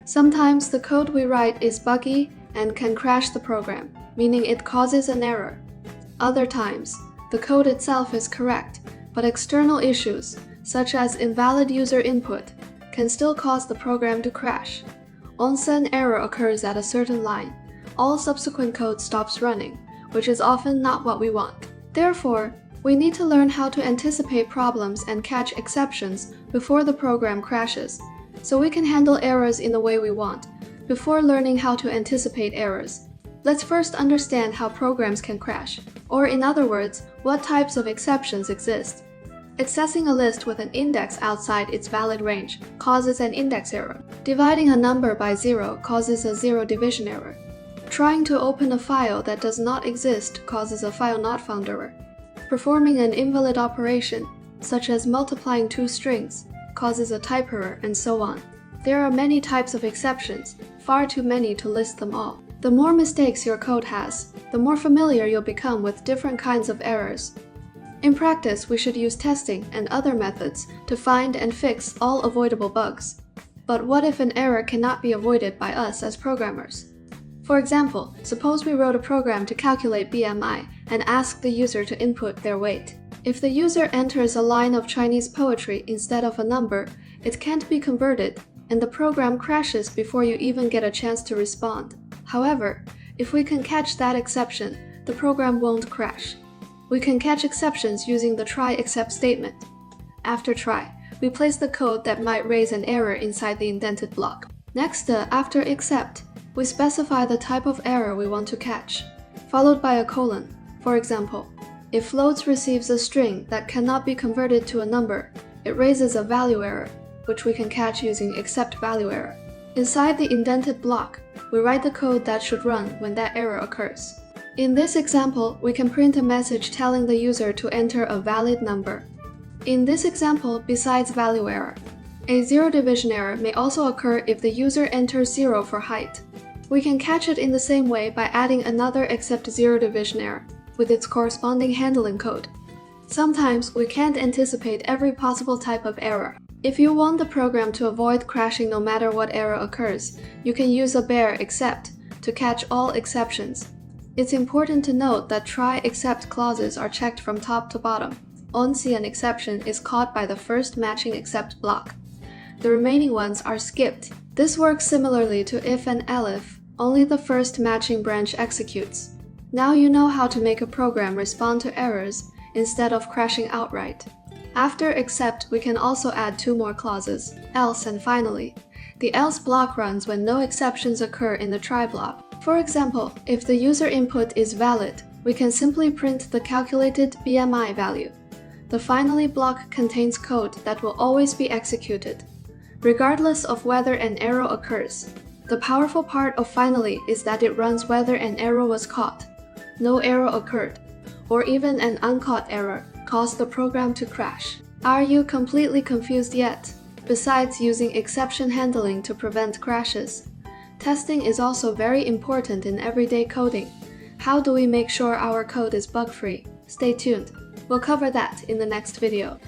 Sometimes the code we write is buggy and can crash the program, meaning it causes an error. Other times, the code itself is correct, but external issues, such as invalid user input, can still cause the program to crash. Once an error occurs at a certain line, all subsequent code stops running, which is often not what we want. Therefore, we need to learn how to anticipate problems and catch exceptions before the program crashes, so we can handle errors in the way we want, before learning how to anticipate errors. Let's first understand how programs can crash, or in other words, what types of exceptions exist. Accessing a list with an index outside its valid range causes an index error. Dividing a number by 0 causes a zero division error. Trying to open a file that does not exist causes a file not found error. Performing an invalid operation, such as multiplying two strings, causes a type error, and so on. There are many types of exceptions, far too many to list them all. The more mistakes your code has, the more familiar you'll become with different kinds of errors. In practice, we should use testing and other methods to find and fix all avoidable bugs. But what if an error cannot be avoided by us as programmers? For example, suppose we wrote a program to calculate BMI and ask the user to input their weight. If the user enters a line of Chinese poetry instead of a number, it can't be converted, and the program crashes before you even get a chance to respond. However, if we can catch that exception, the program won't crash. We can catch exceptions using the try except statement. After try, we place the code that might raise an error inside the indented block. Next, after except, we specify the type of error we want to catch, followed by a colon. For example, if floats receives a string that cannot be converted to a number, it raises a value error, which we can catch using except value error. Inside the indented block, we write the code that should run when that error occurs. In this example, we can print a message telling the user to enter a valid number. In this example, besides value error, a zero division error may also occur if the user enters 0 for height. We can catch it in the same way by adding another except zero division error with its corresponding handling code. Sometimes we can't anticipate every possible type of error. If you want the program to avoid crashing no matter what error occurs, you can use a bare except to catch all exceptions. It's important to note that try except clauses are checked from top to bottom. Only an exception is caught by the first matching except block. The remaining ones are skipped. This works similarly to if and elif, only the first matching branch executes. Now you know how to make a program respond to errors instead of crashing outright. After except, we can also add two more clauses, else and finally. The else block runs when no exceptions occur in the try block. For example, if the user input is valid, we can simply print the calculated BMI value. The finally block contains code that will always be executed, regardless of whether an error occurs. The powerful part of finally is that it runs whether an error was caught, no error occurred, or even an uncaught error caused the program to crash. Are you completely confused yet? Besides using exception handling to prevent crashes, testing is also very important in everyday coding. How do we make sure our code is bug-free? Stay tuned. We'll cover that in the next video.